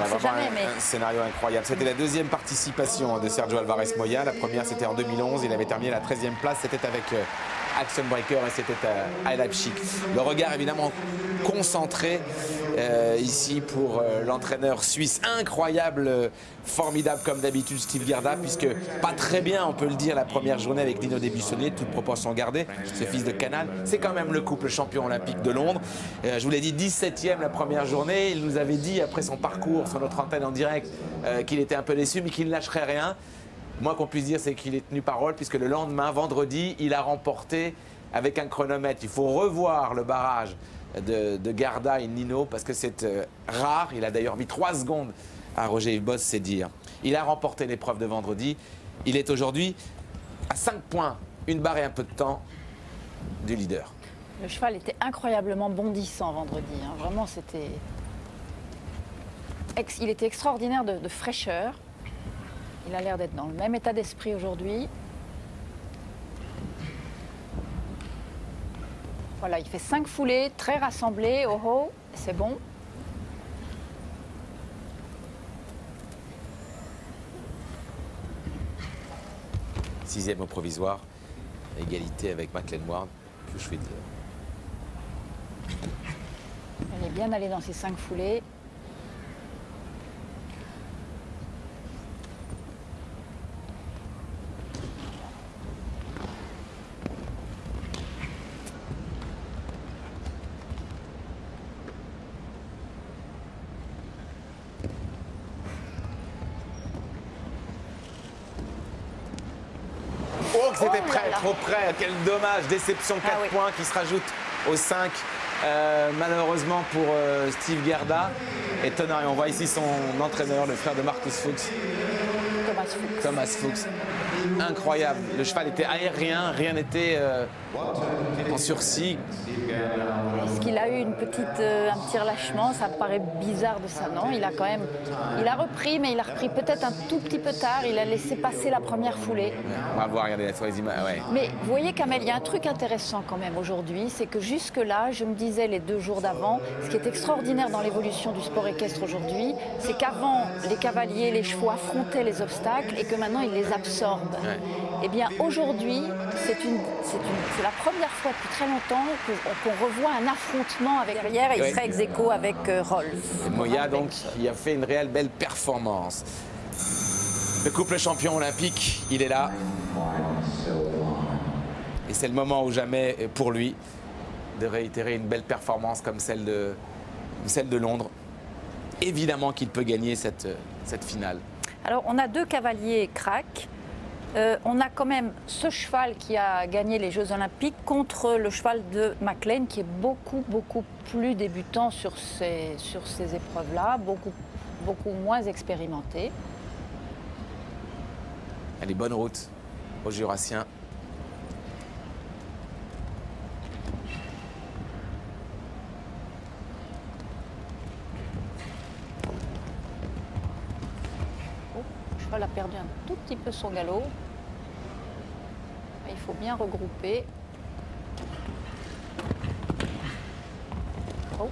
Ouais, vraiment un scénario incroyable. C'était la deuxième participation de Sergio Alvarez Moya. La première, c'était en 2011. Il avait terminé la 13e place. C'était avec Action Breaker et c'était à Leipzig. Le regard évidemment concentré ici pour l'entraîneur suisse. Incroyable, formidable comme d'habitude Steve Gerda, puisque pas très bien, on peut le dire, la première journée avec Dino De Buissonnier, toute proportion gardée, ce fils de Canal. C'est quand même le couple champion olympique de Londres. Je vous l'ai dit, 17e la première journée. Il nous avait dit, après son parcours sur notre antenne en direct, qu'il était un peu déçu, mais qu'il ne lâcherait rien. Moi, qu'on puisse dire, c'est qu'il est tenu parole, puisque le lendemain, vendredi, il a remporté avec un chronomètre. Il faut revoir le barrage de Gerda et Nino, parce que c'est rare. Il a d'ailleurs mis 3 secondes à Roger Yves Boss, c'est dire. Il a remporté l'épreuve de vendredi. Il est aujourd'hui à 5 points, une barre et un peu de temps du leader. Le cheval était incroyablement bondissant vendredi. Hein. Vraiment, c'était... Il était extraordinaire de fraîcheur. Il a l'air d'être dans le même état d'esprit aujourd'hui. Voilà, il fait 5 foulées, très rassemblées. Oh oh, c'est bon. Sixième au provisoire, égalité avec Maclean Ward, que je vais dire. Elle est bien allée dans ses 5 foulées. Oh, que c'était prêt, trop près. Quel dommage, déception, 4 points qui se rajoutent aux 5. Malheureusement pour Steve Gerda. Étonnant, et on voit ici son entraîneur, le frère de Marcus Fuchs. Thomas Fuchs. Incroyable. Le cheval était aérien, rien n'était en sursis. Est-ce qu'il a eu un petit relâchement? Ça me paraît bizarre de ça, non? Il a quand même... Il a repris, mais il a repris peut-être un tout petit peu tard. Il a laissé passer la première foulée. On va voir, regardez sur les images. Ouais. Mais vous voyez, Kamel, il y a un truc intéressant quand même aujourd'hui, c'est que jusque-là, je me disais les 2 jours d'avant, ce qui est extraordinaire dans l'évolution du sport équestre aujourd'hui, c'est qu'avant, les cavaliers, les chevaux affrontaient les obstacles et que maintenant, ils les absorbent. Ouais. Eh bien, aujourd'hui, c'est la première fois depuis très longtemps qu'on revoit un affrontement avec derrière et il serait ex aequo avec Rolls. Et Moya, donc, il a fait une réelle belle performance. Le couple champion olympique, il est là. Et c'est le moment ou jamais pour lui de réitérer une belle performance comme celle de Londres. Évidemment qu'il peut gagner cette finale. Alors, on a 2 cavaliers crack. On a quand même ce cheval qui a gagné les Jeux Olympiques contre le cheval de Maclean qui est beaucoup plus débutant sur ces épreuves-là, beaucoup moins expérimenté. Elle est bonne route aux Jurassiens. Oh, le cheval a perdu un tout petit peu son galop. Il faut bien regrouper. Oh.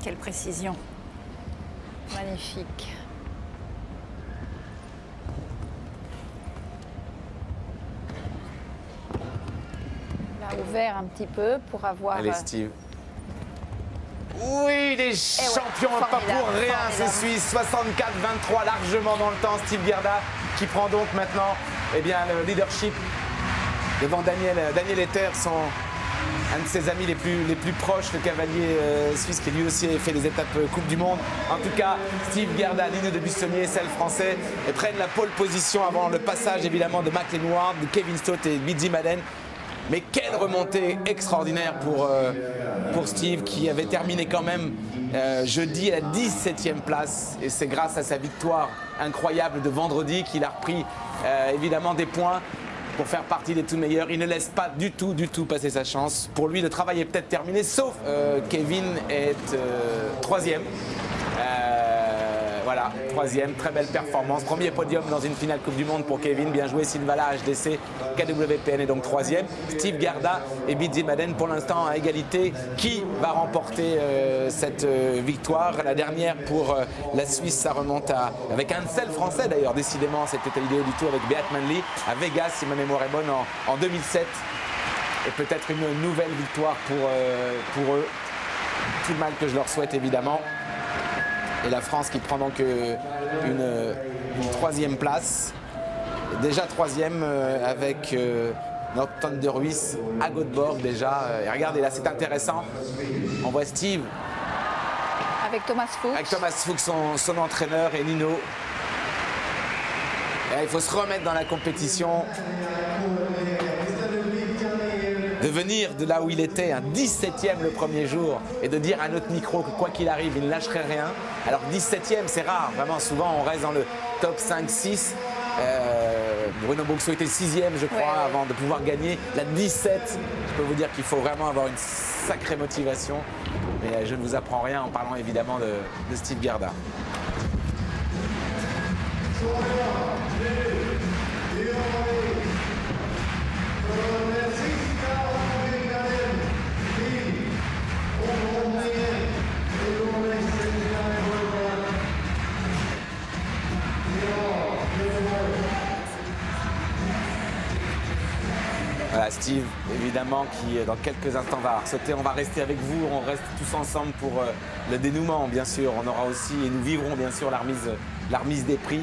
Quelle précision. Magnifique. Il a ouvert un petit peu pour avoir... Allez, Steve. Oui, les champions, pas pour rien, c'est Suisse. 64-23, largement dans le temps. Steve Gerda qui prend donc maintenant le leadership devant Daniel Etter, un de ses amis les plus proches, le cavalier suisse qui lui aussi a fait des étapes Coupe du Monde. En tout cas, Steve Gerda, Dino De Buissonnier, celle français, et prennent la pole position avant le passage évidemment de Maclean Ward, de Kevin Stott et Midzi Madden. Mais quelle remontée extraordinaire pour Steve qui avait terminé quand même jeudi à la 17e place. Et c'est grâce à sa victoire incroyable de vendredi qu'il a repris évidemment des points pour faire partie des tout meilleurs. Il ne laisse pas du tout passer sa chance. Pour lui, le travail est peut-être terminé, sauf Kevin est 3e. Voilà, 3e, très belle performance. Premier podium dans une finale Coupe du Monde pour Kevin. Bien joué, Silvala, HDC, KWPN est donc 3e. Steve Garda et Bidzi Madden pour l'instant à égalité. Qui va remporter cette victoire? La dernière pour la Suisse, ça remonte avec un seul Français d'ailleurs, décidément, c'était l'idée du tour avec Beat Manley à Vegas, si ma mémoire est bonne, en 2007. Et peut-être une nouvelle victoire pour eux. Tout le mal que je leur souhaite évidemment. Et la France qui prend donc une 3e place. Déjà 3e avec Norton de Ruiz à Göteborg déjà. Et regardez là, c'est intéressant. On voit Steve. Avec Thomas Fuchs. Avec Thomas Fuchs, son entraîneur, et Nino. Et là, il faut se remettre dans la compétition. De venir de là où il était, un 17e le premier jour, et de dire à notre micro que quoi qu'il arrive, il ne lâcherait rien. Alors 17e, c'est rare, vraiment souvent on reste dans le top 5-6. Bruno Boxo était 6e, je crois, avant de pouvoir gagner. La 17, je peux vous dire qu'il faut vraiment avoir une sacrée motivation. Mais je ne vous apprends rien en parlant évidemment de Steve Garda. Voilà, Steve, évidemment, qui dans quelques instants va sauter. On va rester avec vous, on reste tous ensemble pour le dénouement, bien sûr. On aura aussi, et nous vivrons bien sûr la remise des prix.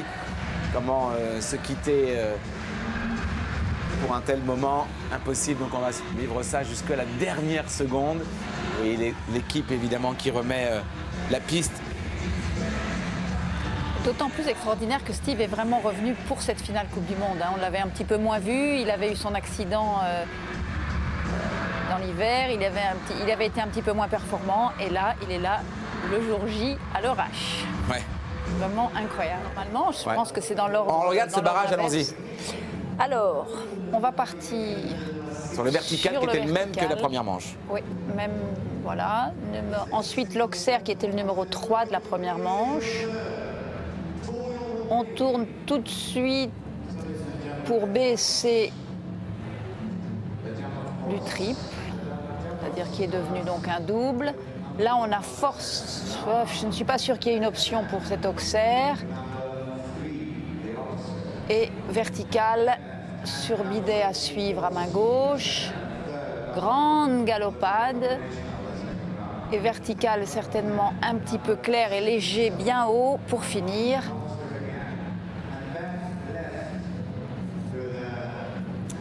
Comment se quitter pour un tel moment, impossible. Donc on va vivre ça jusqu'à la dernière seconde. Et l'équipe, évidemment, qui remet la piste. D'autant plus extraordinaire que Steve est vraiment revenu pour cette finale Coupe du Monde. On l'avait un petit peu moins vu, il avait eu son accident dans l'hiver, il avait été un petit peu moins performant et là, il est là le jour J à l'heure H. Ouais. Vraiment incroyable. Normalement, je pense que c'est dans l'ordre. On regarde ce barrage, allons-y. Alors, on va partir sur le vertical qui était le même que la première manche. Oui, même, voilà. Ensuite, l'Auxerre qui était le numéro 3 de la première manche. On tourne tout de suite pour baisser du triple, c'est-à-dire qui est devenu donc un double. Là, on a force. Je ne suis pas sûre qu'il y ait une option pour cet Auxerre. Et vertical sur bidet à suivre à main gauche. Grande galopade. Et vertical certainement un petit peu clair et léger, bien haut pour finir.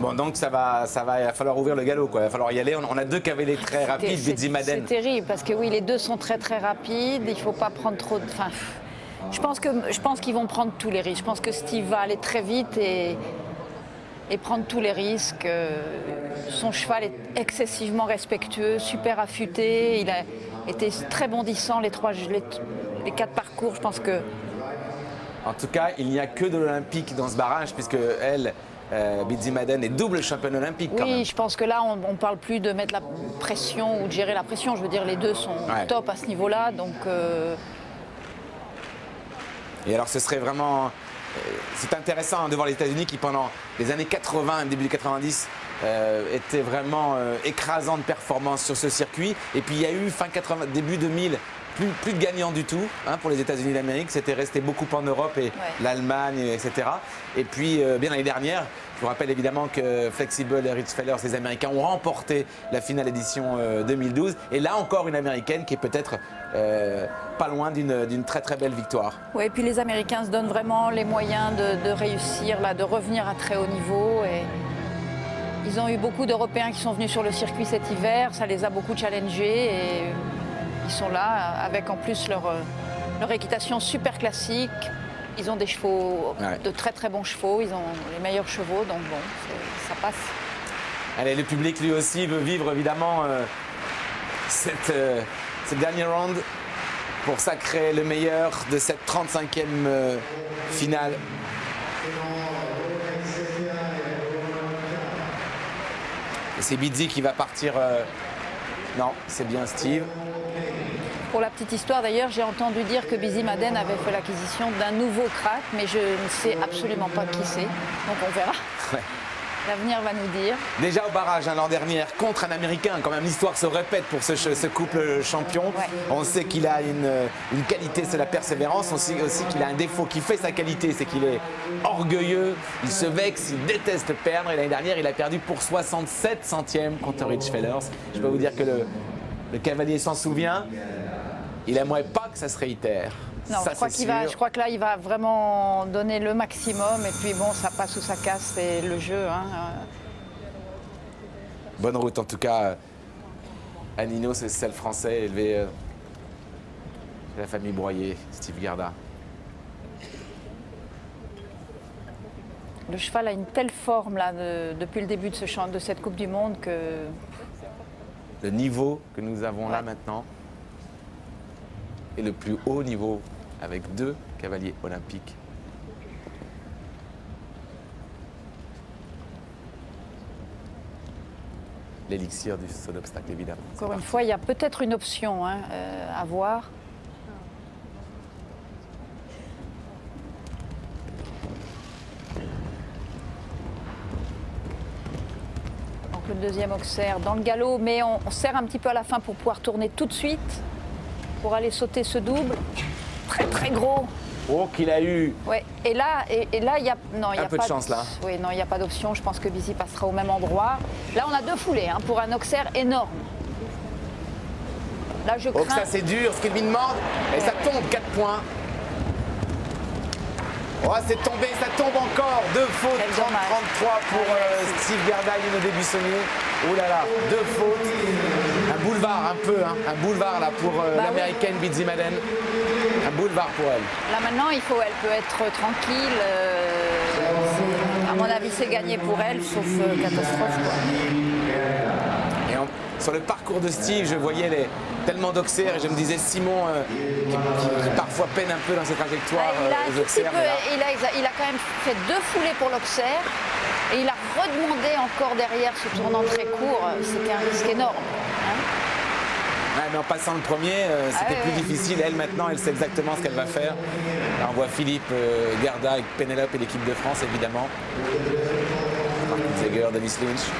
Bon, donc il va falloir ouvrir le galop, quoi. Il va falloir y aller. On a deux cavaliers très rapides, Bidzi Madden. C'est terrible parce que oui, les deux sont très rapides. Il ne faut pas prendre trop de. Enfin, je pense qu'ils vont prendre tous les risques. Je pense que Steve va aller très vite et prendre tous les risques. Son cheval est excessivement respectueux, super affûté. Il a été très bondissant les 4 parcours. Je pense que. En tout cas, il n'y a que de l'olympique dans ce barrage puisque elle. Bidzi Madden est double championne olympique quand même. Oui, je pense que là, on ne parle plus de mettre la pression ou de gérer la pression. Je veux dire, les deux sont top à ce niveau-là. Donc, Et alors, ce serait vraiment... c'est intéressant de voir les États-Unis qui, pendant les années 80 et début des 90, étaient vraiment écrasants de performance sur ce circuit. Et puis, il y a eu, fin 80, début 2000, plus de gagnants du tout pour les États-Unis d'Amérique. C'était resté beaucoup en Europe et l'Allemagne, etc. Et puis, bien l'année dernière, je vous rappelle évidemment que Flexible et Richfeller, ces Américains, ont remporté la finale édition 2012. Et là encore, une Américaine qui est peut-être pas loin d'une très belle victoire. Oui, et puis les Américains se donnent vraiment les moyens de réussir, là, de revenir à très haut niveau. Et ils ont eu beaucoup d'Européens qui sont venus sur le circuit cet hiver. Ça les a beaucoup challengés. Et ils sont là avec en plus leur équitation super classique. Ils ont des chevaux, de très bons chevaux. Ils ont les meilleurs chevaux, donc bon, ça passe. Allez, le public lui aussi veut vivre évidemment cette dernière round. pour sacrer le meilleur de cette 35e finale. Et c'est Bizzi qui va partir. Non, c'est bien Steve. Pour la petite histoire d'ailleurs, j'ai entendu dire que Bizzi Madden avait fait l'acquisition d'un nouveau crack, mais je ne sais absolument pas qui c'est. Donc on verra. Ouais. L'avenir va nous dire. Déjà au barrage l'an dernier contre un Américain, quand même l'histoire se répète pour ce couple champion. Ouais. On sait qu'il a une qualité, c'est la persévérance. On sait aussi qu'il a un défaut qui fait sa qualité, c'est qu'il est orgueilleux, il se vexe, il déteste perdre. Et l'année dernière, il a perdu pour 67 centièmes contre Rich Fellers. Je peux vous dire que le cavalier s'en souvient. Il aimerait pas que ça se réitère. Non, ça, je crois que là, il va vraiment donner le maximum. Et puis bon, ça passe ou ça casse, c'est le jeu. Hein. Bonne route en tout cas à Nino, c'est celle français élevé chez la famille Broyer, Steve Garda. Le cheval a une telle forme là, depuis le début de cette Coupe du Monde que... Le niveau que nous avons là maintenant est le plus haut niveau avec 2 cavaliers olympiques. L'élixir du saut d'obstacle, évidemment. Encore une fois, il y a peut-être une option hein, à voir. Donc le deuxième Auxerre dans le galop, mais on serre un petit peu à la fin pour pouvoir tourner tout de suite, pour aller sauter ce double. Très très gros. Oh, qu'il a eu. Ouais. Et là, il y a non, il y a un peu pas de chance là. Oui, non, il n'y a pas d'option. Je pense que Bizzi passera au même endroit. Là, on a 2 foulées hein, pour un Auxerre énorme. Là, je crains. Oh, que ça c'est dur, ce qu'il lui demande. Et ça tombe, 4 points. Oh, c'est tombé, ça tombe encore. 2 fautes, 30-33 pour Steve Garda et Nino Debussonnier. Oh là là, 2 fautes. Un boulevard un peu, hein, un boulevard là pour l'américaine Bizzi Madden. Un boulevard pour elle. Là maintenant, elle peut être tranquille. À mon avis, c'est gagné pour elle, sauf catastrophe. Quoi. Et sur le parcours de Steve, je voyais tellement d'Auxerre et je me disais Simon qui parfois peine un peu dans ses trajectoires. Il a quand même fait 2 foulées pour l'Auxerre et il a redemandé encore derrière ce tournant très court. C'était un risque énorme. Hein. Ouais, mais en passant le premier, c'était plus difficile. Elle, maintenant, elle sait exactement ce qu'elle va faire. Là, on voit Philippe Garda avec Pénélope et l'équipe de France, évidemment. Martin Zeger, Dennis Lynch.